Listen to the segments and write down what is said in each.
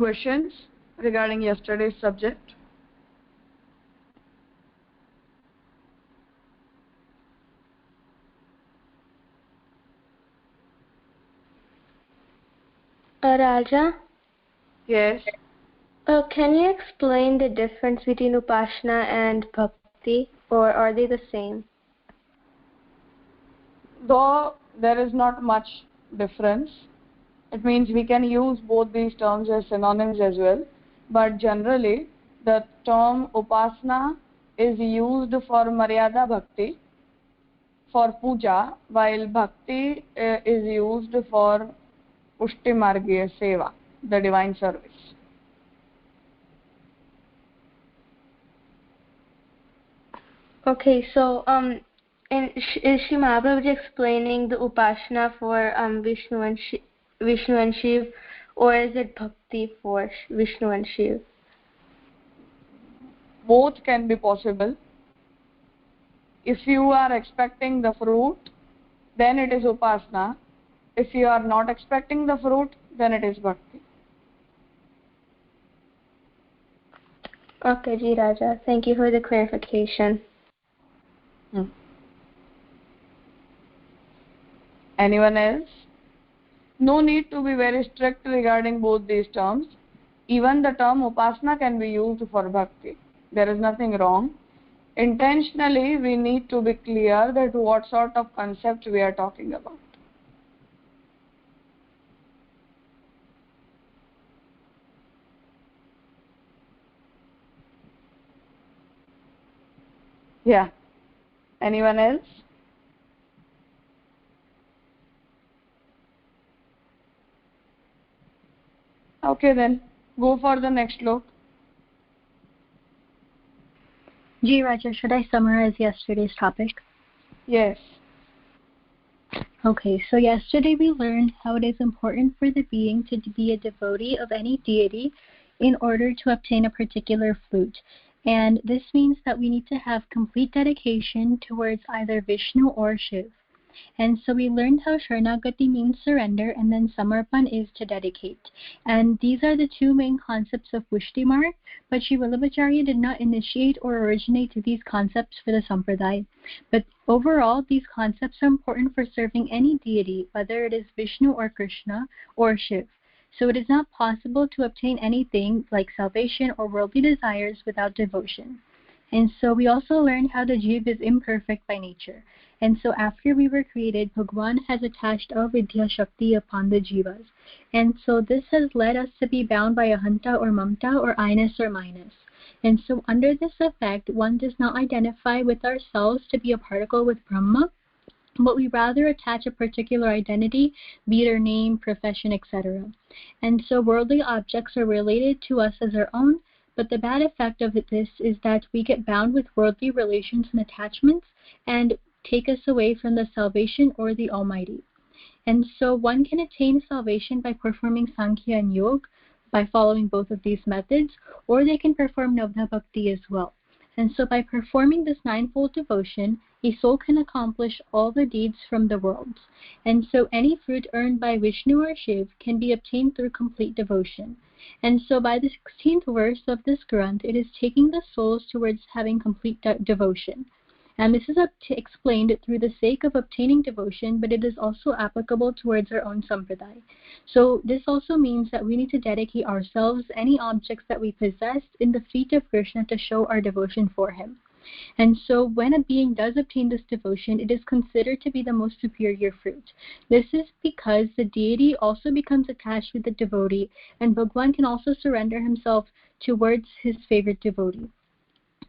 questions regarding yesterday's subject? Raja? Yes. Can you explain the difference between Upasana and Bhakti, or are they the same? Though there is not much difference, it means we can use both these terms as synonyms as well, but generally the term Upasana is used for Maryada Bhakti, for puja, while Bhakti is used for Pushtimargiya Seva, the divine service. Okay, so is Shrimad Prabhuji explaining the Upasana for Vishnu and Shiv, or is it Bhakti for Vishnu and Shiv? Both can be possible. If you are expecting the fruit, then it is Upasana. If you are not expecting the fruit, then it is Bhakti. Okay, Ji Raja. Thank you for the clarification. Anyone else? No need to be very strict regarding both these terms. Even the term Upasana can be used for Bhakti. There is nothing wrong. Intentionally, we need to be clear that what sort of concept we are talking about. Yeah. Anyone else? Okay then, go for the next slok. Ji Raja, should I summarize yesterday's topic? Yes. Okay, so yesterday we learned how it is important for the being to be a devotee of any deity in order to obtain a particular fruit. And this means that we need to have complete dedication towards either Vishnu or Shiv. And so we learned how Sharanagati means surrender, and then Samarpan is to dedicate. And these are the two main concepts of Pushtimar, but Sri Vallabhacharya did not initiate or originate these concepts for the Sampradaya. But overall, these concepts are important for serving any deity, whether it is Vishnu or Krishna or Shiv. So it is not possible to obtain anything like salvation or worldly desires without devotion. And so we also learned how the jiva is imperfect by nature. And so after we were created, Bhagwan has attached avidya shakti upon the jivas. And so this has led us to be bound by ahanta or mamta or I-ness or minus. And so under this effect, one does not identify with ourselves to be a particle with Brahma, but we rather attach a particular identity, be it our name, profession, etc. And so worldly objects are related to us as our own, but the bad effect of this is that we get bound with worldly relations and attachments and take us away from the salvation or the Almighty. And so one can attain salvation by performing Sankhya and Yoga, by following both of these methods, or they can perform Navdha Bhakti as well. And so by performing this ninefold devotion, a soul can accomplish all the deeds from the worlds. And so any fruit earned by Vishnu or Shiv can be obtained through complete devotion. And so by the 16th verse of this Granth, it is taking the souls towards having complete devotion. And this is explained through the sake of obtaining devotion, but it is also applicable towards our own sampradaya. So this also means that we need to dedicate ourselves, any objects that we possess, in the feet of Krishna to show our devotion for him. And so when a being does obtain this devotion, it is considered to be the most superior fruit. This is because the deity also becomes attached with the devotee, and Bhagwan can also surrender himself towards his favorite devotee.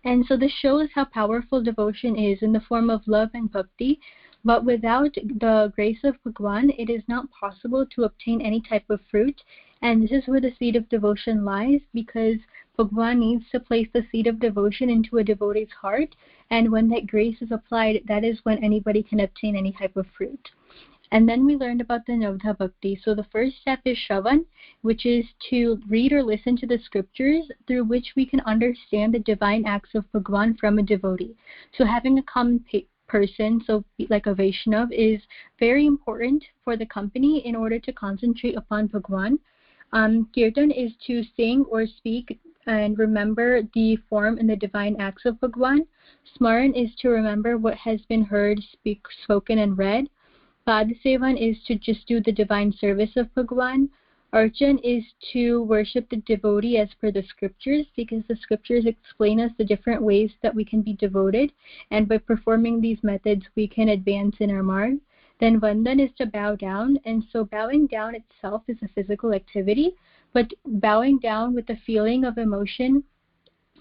And so this shows how powerful devotion is in the form of love and bhakti, but without the grace of Bhagwan, it is not possible to obtain any type of fruit. And this is where the seed of devotion lies, because Bhagwan needs to place the seed of devotion into a devotee's heart, and when that grace is applied, that is when anybody can obtain any type of fruit. And then we learned about the Navdha Bhakti. So the first step is Shravan, which is to read or listen to the scriptures through which we can understand the divine acts of Bhagwan from a devotee. So having a common person, so like a Vaishnav, is very important for the company in order to concentrate upon Bhagwan. Kirtan is to sing or speak and remember the form and the divine acts of Bhagwan. Smaran is to remember what has been heard, spoken and read. Padasevan is to just do the divine service of Bhagwan. Archan is to worship the devotee as per the scriptures, because the scriptures explain us the different ways that we can be devoted, and by performing these methods we can advance in our marg. Then Vandan is to bow down, and so bowing down itself is a physical activity, but bowing down with the feeling of emotion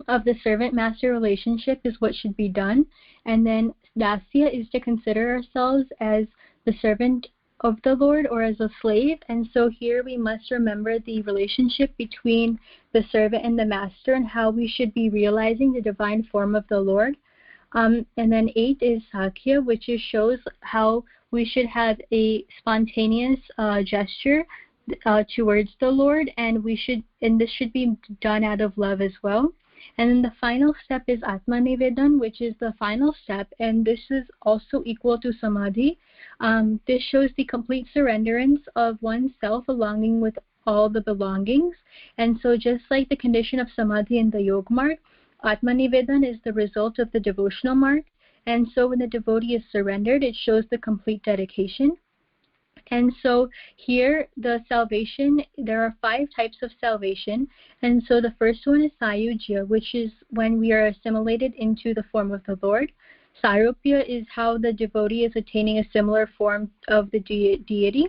of the servant-master relationship is what should be done. And then Dasya is to consider ourselves as the servant of the Lord or as a slave, and so here we must remember the relationship between the servant and the master and how we should be realizing the divine form of the Lord. And then 8 is Sakhya, which shows how we should have a spontaneous gesture towards the Lord, and this should be done out of love as well. And then the final step is Atmanivedan, which is the final step, and this is also equal to Samadhi. This shows the complete surrenderance of oneself along with all the belongings. And so just like the condition of Samadhi in the Yoga Marg, Atmanivedan is the result of the devotional marg. And so when the devotee is surrendered, it shows the complete dedication. And so here, the salvation, there are 5 types of salvation. And so the first one is Sayujya, which is when we are assimilated into the form of the Lord. Sarupya is how the devotee is attaining a similar form of the deity.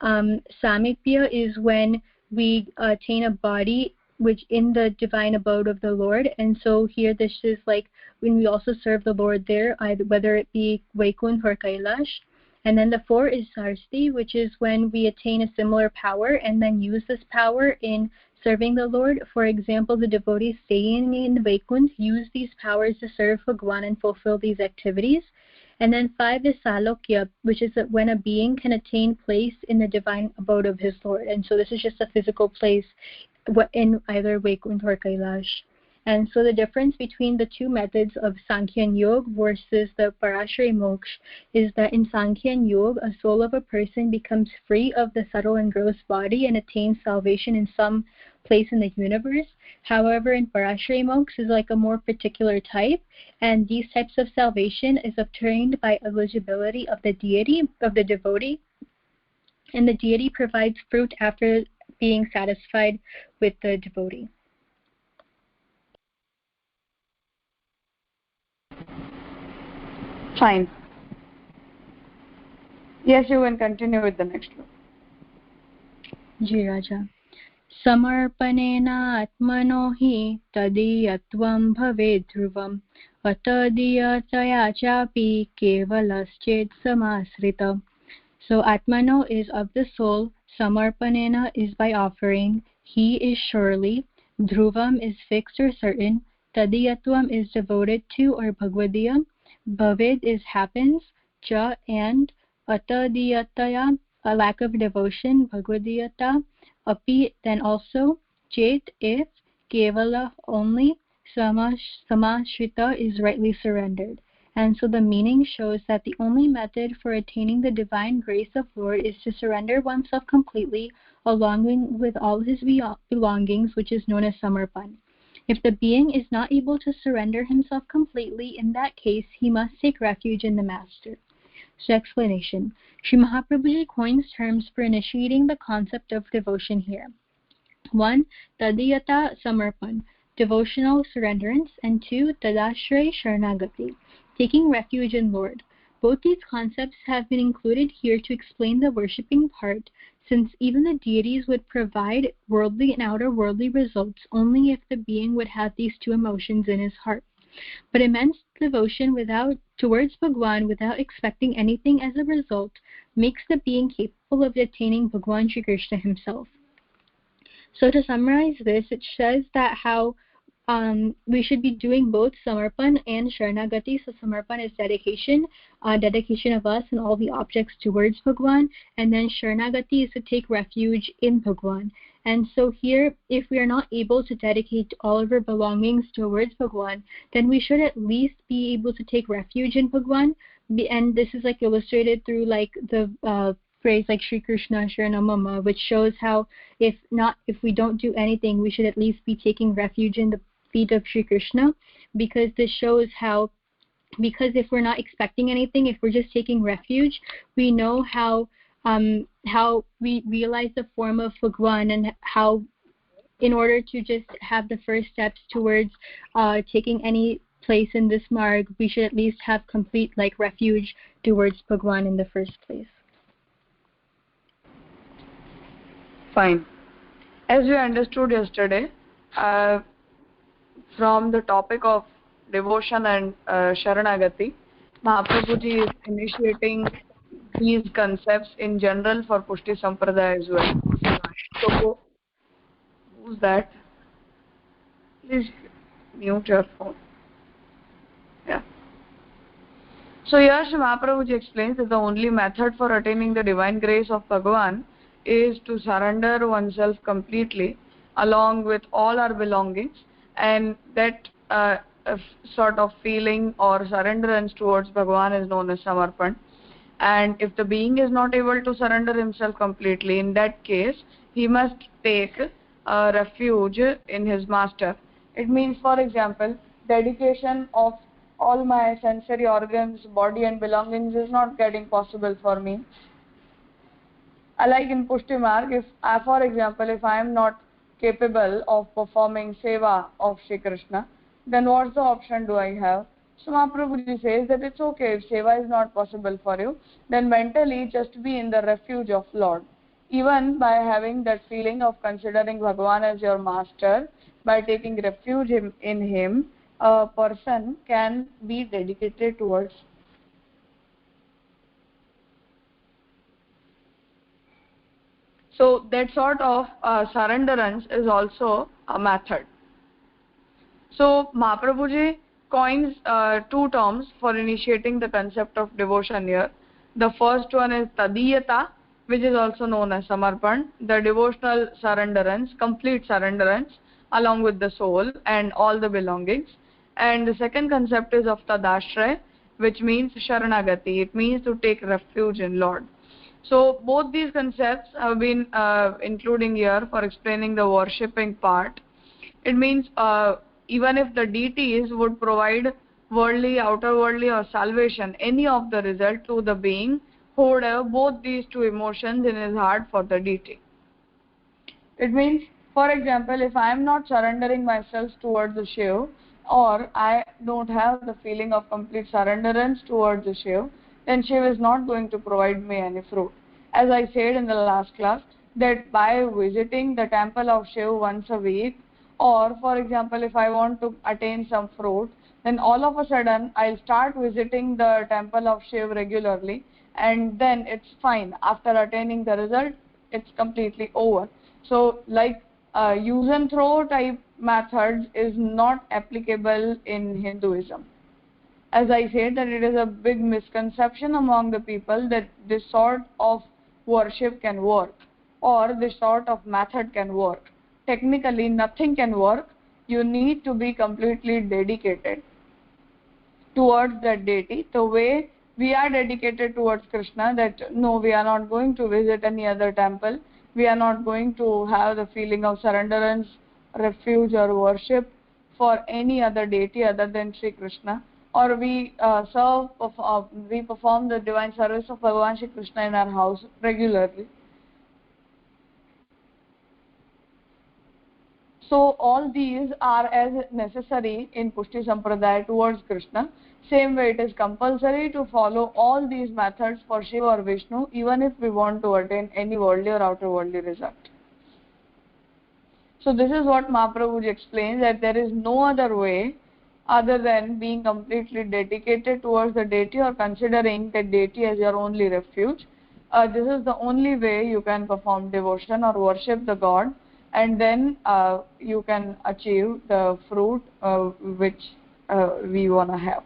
Samipya is when we attain a body which in the divine abode of the Lord. And so here this is like when we also serve the Lord there, either whether it be Vaikuntha or Kailash. And then the 4 is Sarsti, which is when we attain a similar power and then use this power in serving the Lord. For example, the devotees staying in Vaikuntha use these powers to serve Bhagwan and fulfill these activities. And then 5 is Salokya, which is when a being can attain place in the divine abode of his Lord. And so this is just a physical place in either Vaikuntha or Kailash. And so the difference between the 2 methods of Sankhya and Yoga versus the Parashari Moksha is that in Sankhya and Yoga, a soul of a person becomes free of the subtle and gross body and attains salvation in some place in the universe. However, in Parashari Moksha is like a more particular type, and these types of salvation is obtained by eligibility of the deity, of the devotee, and the deity provides fruit after being satisfied with the devotee. Fine. Yes, you can continue with the next one. Ji Raja. Samarpanena atmano hi tadiyatvam bhavet dhruvam atadiyataya chapi kevalaschet samasrita. So atmano is of the soul, samarpanena is by offering, he is surely, dhruvam is fixed or certain, tadiyatvam is devoted to or bhagvadiya, bhavet is happens, cha and, atadiyataya, a lack of devotion, bhagvadiyata, api then also, chet if, kevala only, samashrita is rightly surrendered. And so the meaning shows that the only method for attaining the divine grace of Lord is to surrender oneself completely along with all his belongings, which is known as samarpan. If the being is not able to surrender himself completely, in that case he must take refuge in the Master. So explanation. Sri Mahaprabhuji coins terms for initiating the concept of devotion here. 1. Tadiyata samarpan, devotional surrenderance, and 2. Tadashray sharnagati, taking refuge in Lord. Both these concepts have been included here to explain the worshipping part, since even the deities would provide worldly and outer worldly results only if the being would have these 2 emotions in his heart. But immense devotion towards Bhagwan without expecting anything as a result makes the being capable of attaining Bhagwan Shri Krishna himself. So to summarize this, it says that how we should be doing both Samarpan and Sharanagati. So Samarpan is dedication of us and all the objects towards Bhagwan, and then Sharanagati is to take refuge in Bhagwan. And so here, if we are not able to dedicate all of our belongings towards Bhagwan, then we should at least be able to take refuge in Bhagwan. And this is like illustrated through like the phrase like Shri Krishna Sharanam Mama, which shows how if we don't do anything, we should at least be taking refuge in the feet of Shri Krishna, because this shows how, because if we're not expecting anything, if we're just taking refuge, we know how we realize the form of Bhagwan, and how in order to just have the first steps towards taking any place in this marg, we should at least have complete refuge towards Bhagwan in the first place. Fine. As we understood yesterday, from the topic of devotion and Sharanagati, Mahaprabhuji is initiating these concepts in general for Pushti Sampradaya as well. So, who's that? Please mute your phone. Yeah. So here Sri Mahaprabhuji explains that the only method for attaining the divine grace of Bhagavan is to surrender oneself completely along with all our belongings, and that sort of feeling or surrenderance towards Bhagavan is known as Samarpan. And if the being is not able to surrender himself completely, in that case he must take refuge in his master. It means, for example, dedication of all my sensory organs, body and belongings is not getting possible for me. Like in Pushti Marg, if for example, if I am not capable of performing seva of Shri Krishna, then what's the option do I have? So Mahaprabhuji says that it's okay if seva is not possible for you, then mentally just be in the refuge of Lord. Even by having that feeling of considering Bhagavan as your master, by taking refuge in him, a person can be dedicated towards. So that sort of surrenderance is also a method. So Mahaprabhuji coins two terms for initiating the concept of devotion here. The first one is Tadiyata, which is also known as Samarpan, the devotional surrenderance, complete surrenderance along with the soul and all the belongings. And the second concept is of Tadashray, which means Sharanagati. It means to take refuge in Lord. So both these concepts have been including here for explaining the worshipping part. It means even if the deities would provide worldly, outer worldly or salvation, any of the result to the being who would have both these two emotions in his heart for the deity. It means, for example, if I am not surrendering myself towards the Shiva, or I don't have the feeling of complete surrenderance towards the Shiva, then Shiva is not going to provide me any fruit. As I said in the last class, that by visiting the temple of Shiva once a week, or for example, if I want to attain some fruit, then all of a sudden I'll start visiting the temple of Shiva regularly, and then it's fine. After attaining the result, it's completely over. So like use and throw type methods is not applicable in Hinduism. As I said, that it is a big misconception among the people that this sort of worship can work, or this sort of method can work. Technically nothing can work. You need to be completely dedicated towards that deity, the way we are dedicated towards Krishna, that no, we are not going to visit any other temple, we are not going to have the feeling of surrenderance, refuge or worship for any other deity other than Shri Krishna, or we we perform the divine service of Bhagavan Shri Krishna in our house regularly. So all these are as necessary in Pushti Sampradaya towards Krishna. Same way it is compulsory to follow all these methods for Shiva or Vishnu, even if we want to attain any worldly or outer worldly result. So this is what Mahaprabhuji explains, that there is no other way other than being completely dedicated towards the deity or considering the deity as your only refuge. This is the only way you can perform devotion or worship the God, and then you can achieve the fruit which we want to have.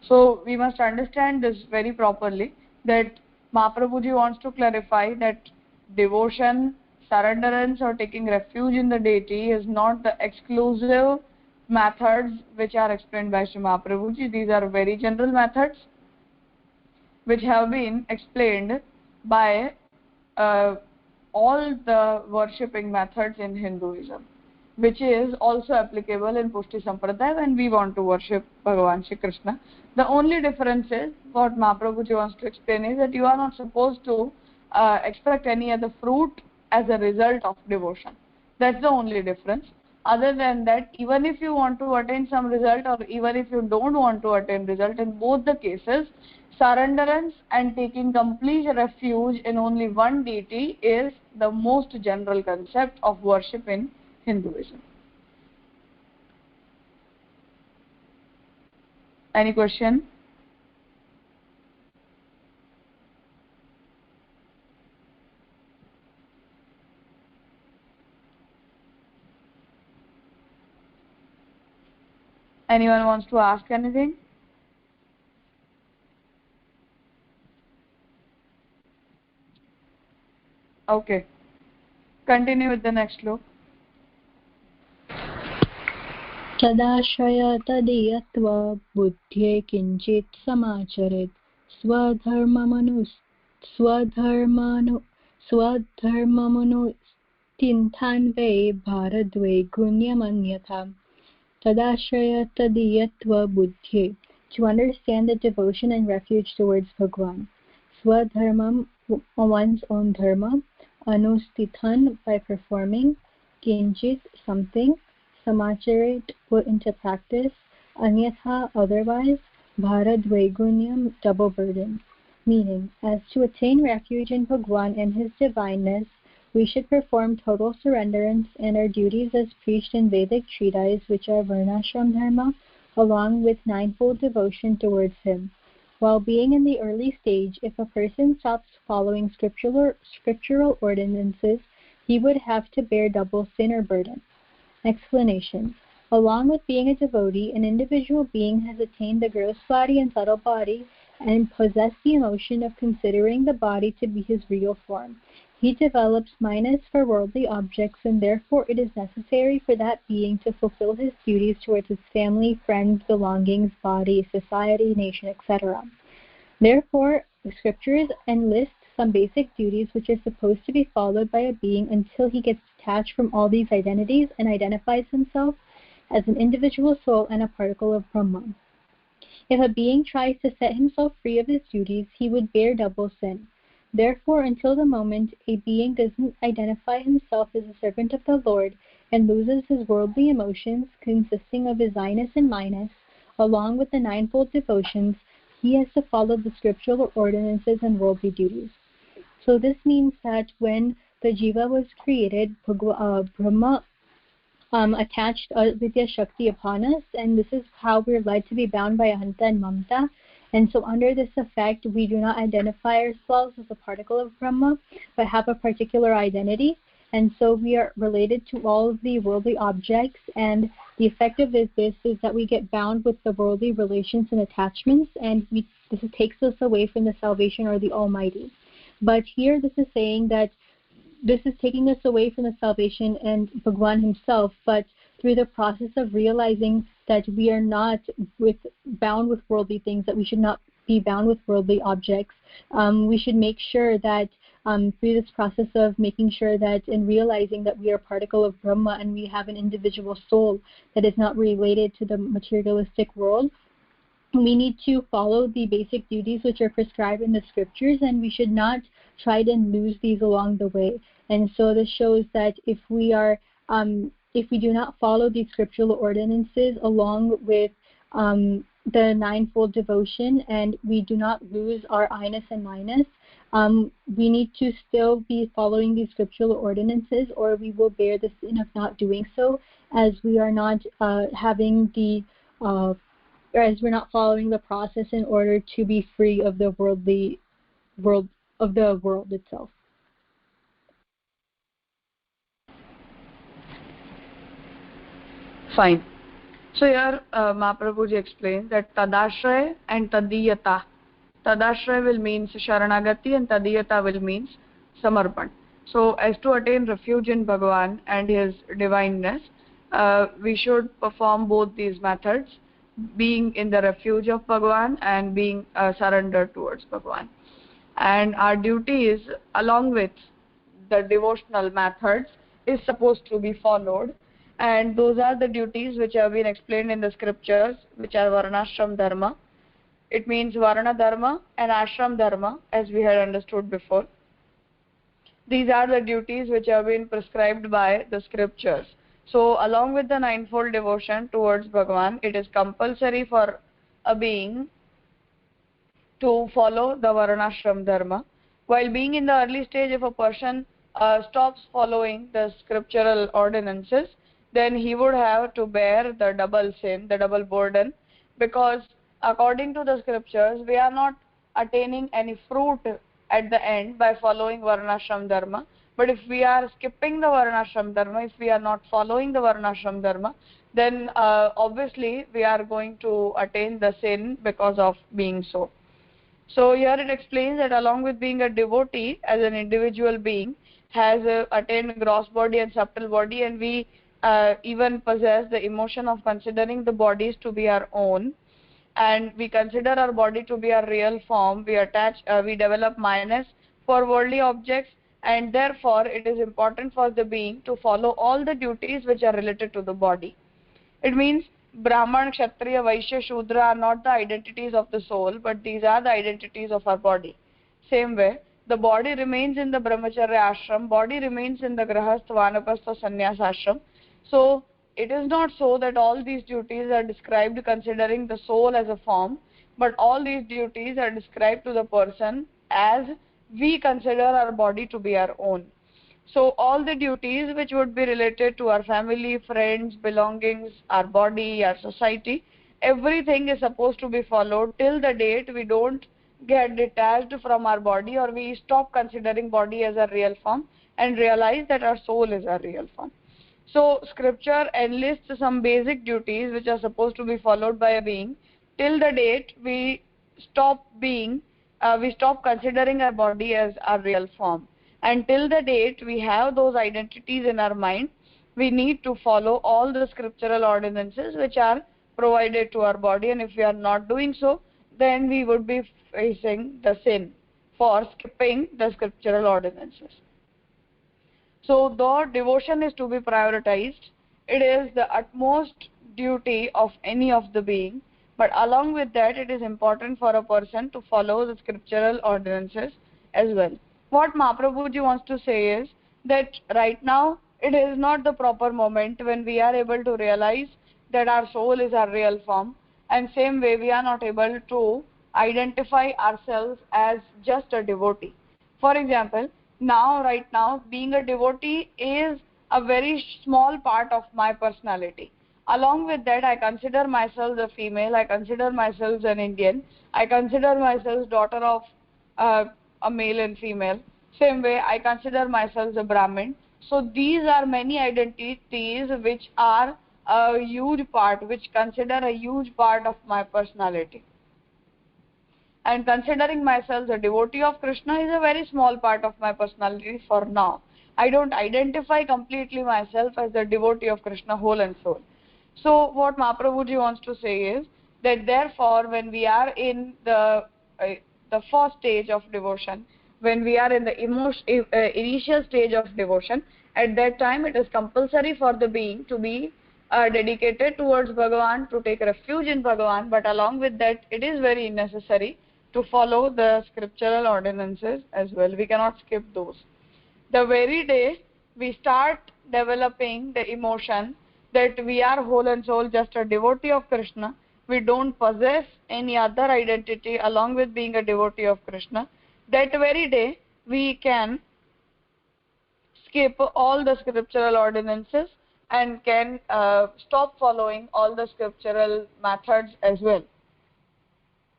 So we must understand this very properly, that Mahaprabhuji wants to clarify that devotion, surrenderance or taking refuge in the deity is not the exclusive methods which are explained by Sri Mahaprabhuji. These are very general methods. which have been explained by all the worshipping methods in Hinduism, which is also applicable in Pushti Sampradaya when we want to worship Bhagavan Shri Krishna. The only difference is, what Mahaprabhuji wants to explain is that you are not supposed to expect any other fruit as a result of devotion. That's the only difference. Other than that, even if you want to attain some result, or even if you don't want to attain result, in both the cases, surrenderance and taking complete refuge in only one deity is the most general concept of worship in Hinduism. Any question? Anyone wants to ask anything? Okay. Continue with the next sloka. तदाश्रय तदीयत्वा बुद्धे किञ्चित् समाचरेत् स्वधर्ममनुतिष्ठन् वै भारद्वै गुण्यमन्यथा तदाश्रय तदीयत्वा बुद्धे. To understand the devotion and refuge towards Bhagwan. Swadharmam, one's own dharma. Anustithan, by performing. Kinchit, something. Samacharit, put into practice. Anyatha, otherwise. Bharadvaigunyam, double burden. Meaning, as to attain refuge in Bhagwan and his divineness, we should perform total surrenderance and our duties as preached in Vedic treatises, which are Varnashram Dharma, along with ninefold devotion towards him. While being in the early stage, if a person stops following scriptural ordinances, he would have to bear double sin or burden. Explanation. Along with being a devotee, an individual being has attained the gross body and subtle body and possessed the emotion of considering the body to be his real form. He develops minus for worldly objects, and therefore it is necessary for that being to fulfill his duties towards his family, friends, belongings, body, society, nation, etc. Therefore, the scriptures enlist some basic duties which are supposed to be followed by a being until he gets detached from all these identities and identifies himself as an individual soul and a particle of Brahman. If a being tries to set himself free of his duties, he would bear double sin. Therefore, until the moment a being doesn't identify himself as a servant of the Lord and loses his worldly emotions consisting of his I-ness and my-ness, along with the ninefold devotions, he has to follow the scriptural ordinances and worldly duties. So this means that when the jiva was created, Brahma attached Vidya Shakti upon us, and this is how we're led to be bound by Ahanta and Mamta. And so under this effect, we do not identify ourselves as a particle of Brahma, but have a particular identity. And so we are related to all of the worldly objects, and the effect of this is that we get bound with the worldly relations and attachments, and this takes us away from the salvation or the Almighty. But here this is saying that this is taking us away from the salvation and Bhagwan himself, but through the process of realizing that we are not bound with worldly things, that we should not be bound with worldly objects, we should make sure that through this process of making sure that and realizing that we are a particle of Brahma and we have an individual soul that is not related to the materialistic world, we need to follow the basic duties which are prescribed in the scriptures, and we should not try to lose these along the way. And so this shows that if we do not follow these scriptural ordinances along with the ninefold devotion, and we do not lose our I-ness and my-ness, we need to still be following these scriptural ordinances, or we will bear the sin of not doing so, as we are not as we're not following the process in order to be free of the world itself. Fine. So here Mahaprabhuji explains that Tadashraya and Tadiyata. Tadashraya will mean Sharanagati and Tadiyata will mean Samarpan. So as to attain refuge in Bhagavan and his divineness, we should perform both these methods. being in the refuge of Bhagavan and being surrendered towards Bhagavan. And our duties, along with the devotional methods, is supposed to be followed. And those are the duties which have been explained in the scriptures, which are Varnashram Dharma. It means Varna Dharma and Ashram Dharma, as we had understood before. These are the duties which have been prescribed by the scriptures. So, along with the ninefold devotion towards Bhagavan, it is compulsory for a being to follow the Varnashram Dharma. While being in the early stage, if a person stops following the scriptural ordinances, then he would have to bear the double sin, the double burden, because according to the scriptures, we are not attaining any fruit at the end by following Varnashram Dharma. But if we are skipping the Varnashram Dharma, if we are not following the Varnashram Dharma, then obviously we are going to attain the sin because of being so. So here it explains that along with being a devotee, as an individual being has attained gross body and subtle body, and we even possess the emotion of considering the bodies to be our own, and we consider our body to be our real form. We develop minus for worldly objects, and therefore it is important for the being to follow all the duties which are related to the body. It means Brahman, Kshatriya, Vaishya, Shudra are not the identities of the soul, but these are the identities of our body. Same way, the body remains in the Brahmacharya ashram, body remains in the Grahastha, Vanapastha, Sannyas ashram. So, it is not so that all these duties are described considering the soul as a form, but all these duties are described to the person as we consider our body to be our own. So all the duties which would be related to our family, friends, belongings, our body, our society, everything is supposed to be followed till the date we don't get detached from our body, or we stop considering body as a real form and realize that our soul is a real form. So scripture enlists some basic duties which are supposed to be followed by a being till the date we stop considering our body as our real form. Until the date we have those identities in our mind, we need to follow all the scriptural ordinances which are provided to our body, and if we are not doing so, then we would be facing the sin for skipping the scriptural ordinances. So though devotion is to be prioritized, it is the utmost duty of any of the being, but along with that it is important for a person to follow the scriptural ordinances as well. What Mahaprabhuji wants to say is that right now it is not the proper moment when we are able to realize that our soul is our real form, and same way we are not able to identify ourselves as just a devotee. For example, right now being a devotee is a very small part of my personality. Along with that, I consider myself a female, I consider myself an Indian, I consider myself daughter of a male and female. Same way, I consider myself a Brahmin. So these are many identities which are a huge part, which consider a huge part of my personality. And considering myself a devotee of Krishna is a very small part of my personality for now. I don't identify completely myself as the devotee of Krishna whole and soul. So what Mahaprabhuji wants to say is that therefore when we are in the first stage of devotion, when we are in the initial stage of devotion, at that time it is compulsory for the being to be dedicated towards Bhagavan, to take refuge in Bhagavan, but along with that it is very necessary to follow the scriptural ordinances as well. We cannot skip those. The very day we start developing the emotion that we are whole and soul just a devotee of Krishna, we don't possess any other identity along with being a devotee of Krishna, that very day we can skip all the scriptural ordinances and can stop following all the scriptural methods as well.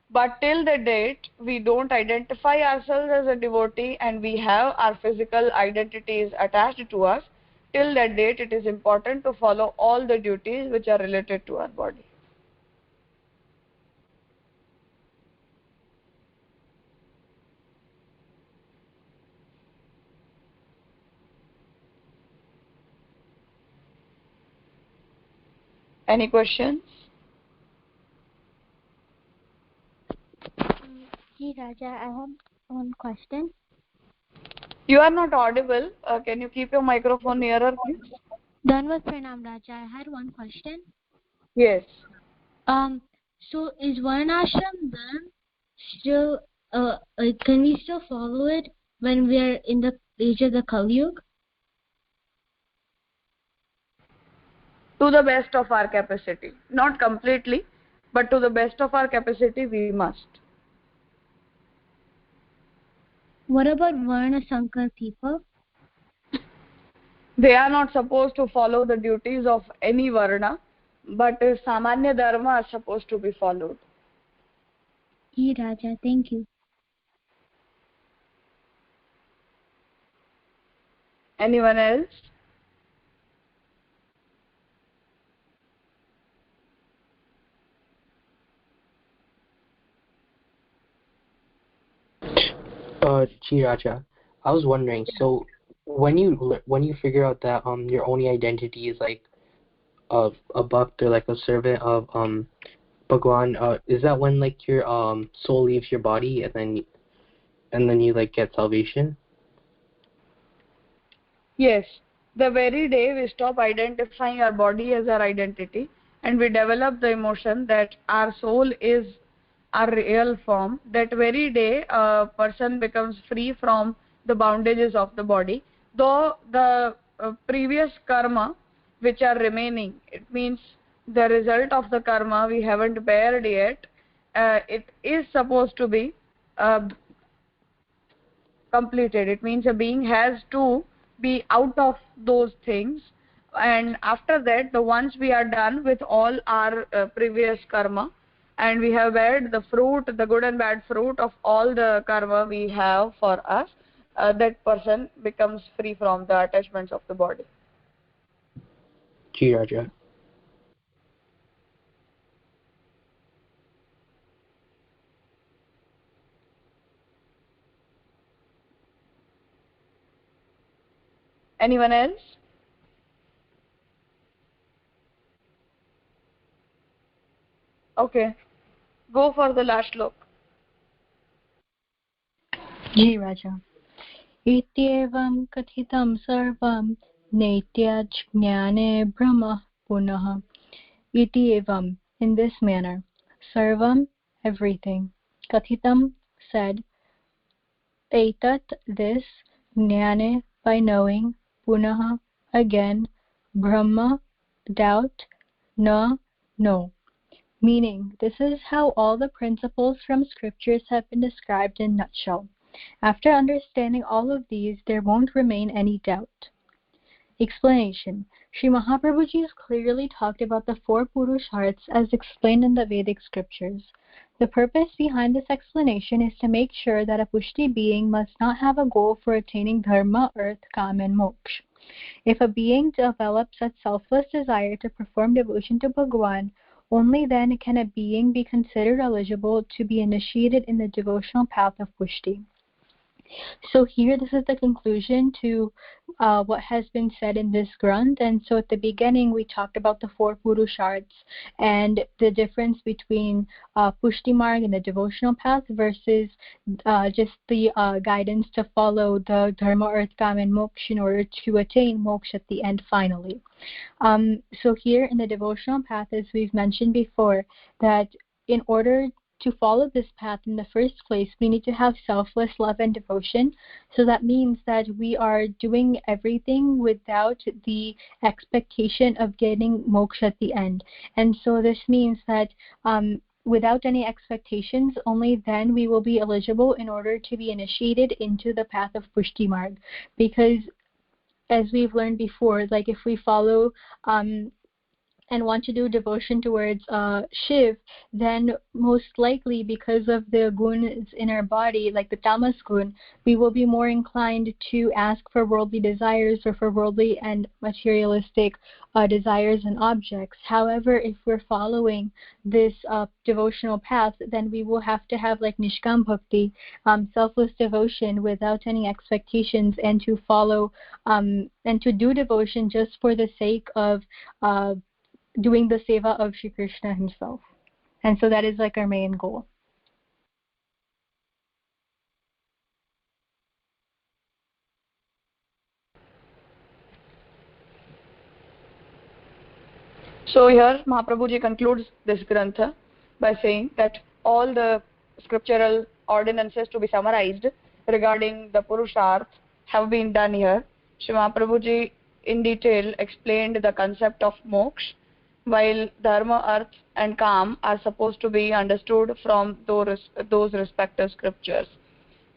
But till the date we don't identify ourselves as a devotee and we have our physical identities attached to us, till that date it is important to follow all the duties which are related to our body. Any questions? Ji Raja, I have one question. You are not audible. Can you keep your microphone nearer, please? Dhanvat Pranam Raja, I had one question. Yes. So is Varnashram done? Still, can we still follow it when we are in the age of the Kali Yuga? To the best of our capacity. Not completely, but to the best of our capacity, we must. What about Varna Sankar people? They are not supposed to follow the duties of any Varna, but Samanya Dharma are supposed to be followed. Ji Raja, thank you. Anyone else? Ji Raja, I was wondering, so when you figure out that your only identity is like a bhakt or like a servant of Bhagwan, is that when like your soul leaves your body and then you like get salvation? Yes. The very day we stop identifying our body as our identity and we develop the emotion that our soul is our real form, that very day a person becomes free from the bondages of the body. Though the previous karma which are remaining, it means the result of the karma we haven't bared yet, it is supposed to be uh, completed. It means a being has to be out of those things, and after that, the once we are done with all our previous karma and we have bared the fruit, the good and bad fruit of all the karma we have for us, that person becomes free from the attachments of the body. Ji Raja. Anyone else? Okay, go for the last look. Ji Raja. Ityevam kathitam sarvam netyajnane brahma punah. Ityevam, in this manner. Sarvam, everything. Kathitam, said. Etat, this. Jnane, by knowing. Punah, again. Brahma, doubt. Na, no. Meaning, this is how all the principles from scriptures have been described in a nutshell. After understanding all of these, there won't remain any doubt. Explanation. Sri Mahaprabhuji has clearly talked about the four Purusharthas as explained in the Vedic scriptures. The purpose behind this explanation is to make sure that a Pushti being must not have a goal for attaining dharma, earth, kam, and moksha. If a being develops a selfless desire to perform devotion to Bhagwan, only then can a being be considered eligible to be initiated in the devotional path of Pushti. So here, this is the conclusion to what has been said in this Granth. And so at the beginning, we talked about the four Purusharthas and the difference between Pushti Marg and the devotional path versus just the guidance to follow the Dharma, Earth, Kam, and Moksha in order to attain Moksha at the end finally. So here in the devotional path, as we've mentioned before, that in order to follow this path in the first place, we need to have selfless love and devotion. So that means that we are doing everything without the expectation of getting moksha at the end. And so this means that without any expectations, only then we will be eligible in order to be initiated into the path of Pushti Marg. Because as we've learned before, like if we follow and want to do devotion towards Shiv, then most likely because of the gunas in our body, like the tamas gun, we will be more inclined to ask for worldly desires or for worldly and materialistic desires and objects. However, if we're following this devotional path, then we will have to have like Nishkam Bhakti, selfless devotion without any expectations, and to follow and to do devotion just for the sake of doing the seva of Shri Krishna himself. And so that is like our main goal. So here Mahaprabhuji concludes this grantha by saying that all the scriptural ordinances to be summarized regarding the Purusharth have been done here. Sri Mahaprabhuji in detail explained the concept of moksha, while dharma, arth and kam are supposed to be understood from those respective scriptures.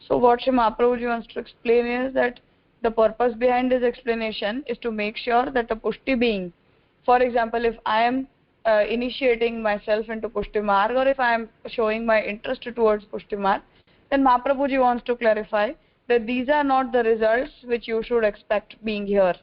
So what Sri Mahaprabhuji wants to explain is that the purpose behind this explanation is to make sure that a pushti being, for example, if I am initiating myself into pushti marg, or if I am showing my interest towards pushti marg, then Mahaprabhuji wants to clarify that these are not the results which you should expect being here.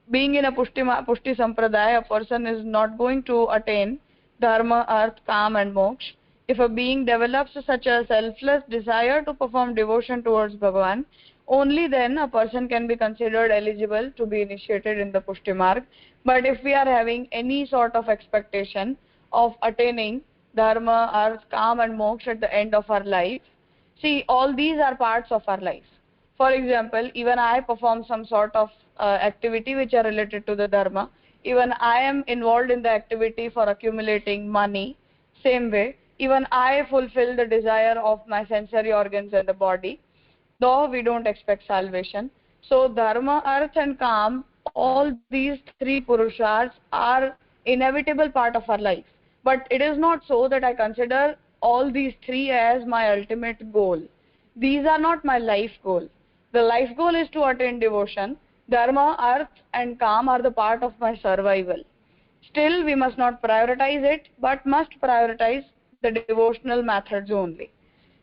Being in a pushti sampradaya, a person is not going to attain dharma, arth, kam and moksha. If a being develops such a selfless desire to perform devotion towards Bhagavan, only then a person can be considered eligible to be initiated in the pushti marg. But if we are having any sort of expectation of attaining dharma, arth, kam and moksha at the end of our life, see, all these are parts of our life. For example, even I perform some sort of activity which are related to the dharma. Even I am involved in the activity for accumulating money. Same way, even I fulfill the desire of my sensory organs and the body, though we don't expect salvation. So dharma, arth and kam, all these three purushas are inevitable part of our life. But it is not so that I consider all these three as my ultimate goal. These are not my life goal. The life goal is to attain devotion. Dharma, arth and kam are the part of my survival. Still, we must not prioritize it, but must prioritize the devotional methods only.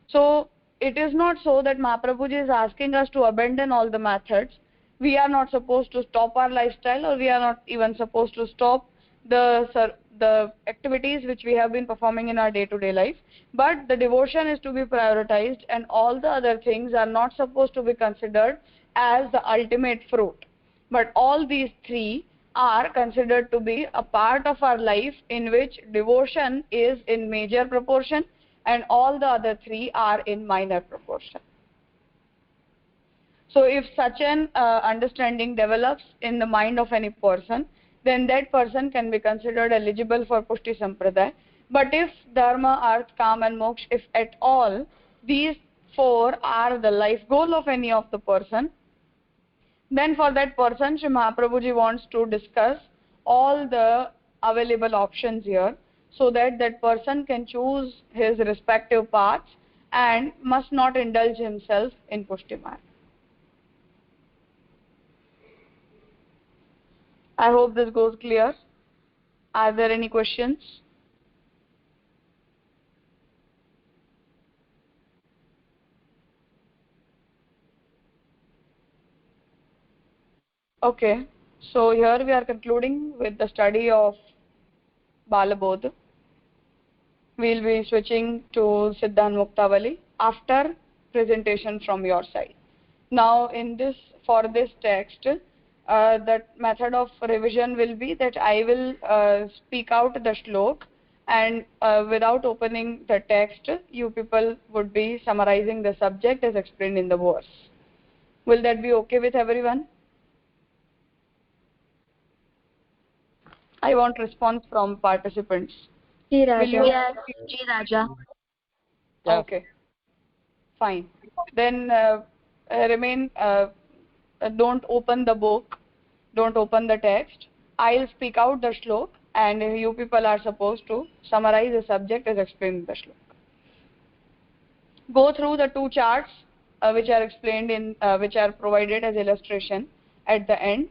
So it is not so that Mahaprabhuji is asking us to abandon all the methods. We are not supposed to stop our lifestyle, or we are not even supposed to stop the activities which we have been performing in our day-to-day life. But the devotion is to be prioritized, and all the other things are not supposed to be considered as the ultimate fruit. But all these three are considered to be a part of our life, in which devotion is in major proportion and all the other three are in minor proportion. So if such an understanding develops in the mind of any person, then that person can be considered eligible for pushti sampradaya. But if dharma, arth, kam and moksha, if at all these four are the life goal of any of the person, then for that person Sri Mahaprabhuji wants to discuss all the available options here, so that that person can choose his respective paths and must not indulge himself in pushti marg. I hope this goes clear. Are there any questions? Okay, so here we are concluding with the study of Balbodh. We'll be switching to Siddhant Muktavali after presentation from your side. Now for this text, the method of revision will be that I will speak out the shlok, and without opening the text, you people would be summarizing the subject as explained in the verse. Will that be okay with everyone? I want response from participants. Ji Raja. Will you? Yes. Ji Raja. Okay, fine. Then remain. Don't open the book. Don't open the text. I'll speak out the shlok, and you people are supposed to summarize the subject as explained in the shlok. Go through the two charts which are explained in, which are provided as illustration at the end.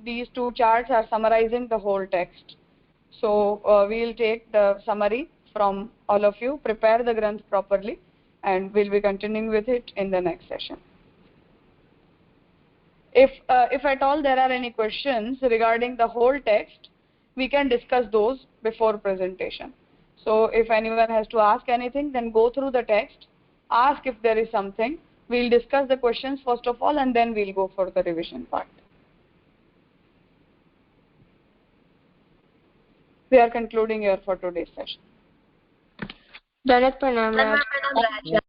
These two charts are summarizing the whole text. So we'll take the summary from all of you, prepare the granth properly, and we'll be continuing with it in the next session. If at all there are any questions regarding the whole text, we can discuss those before presentation. So if anyone has to ask anything, then go through the text, ask if there is something. We'll discuss the questions first of all, and then we'll go for the revision part. We are concluding here for today's session. Danat Pranam Raja.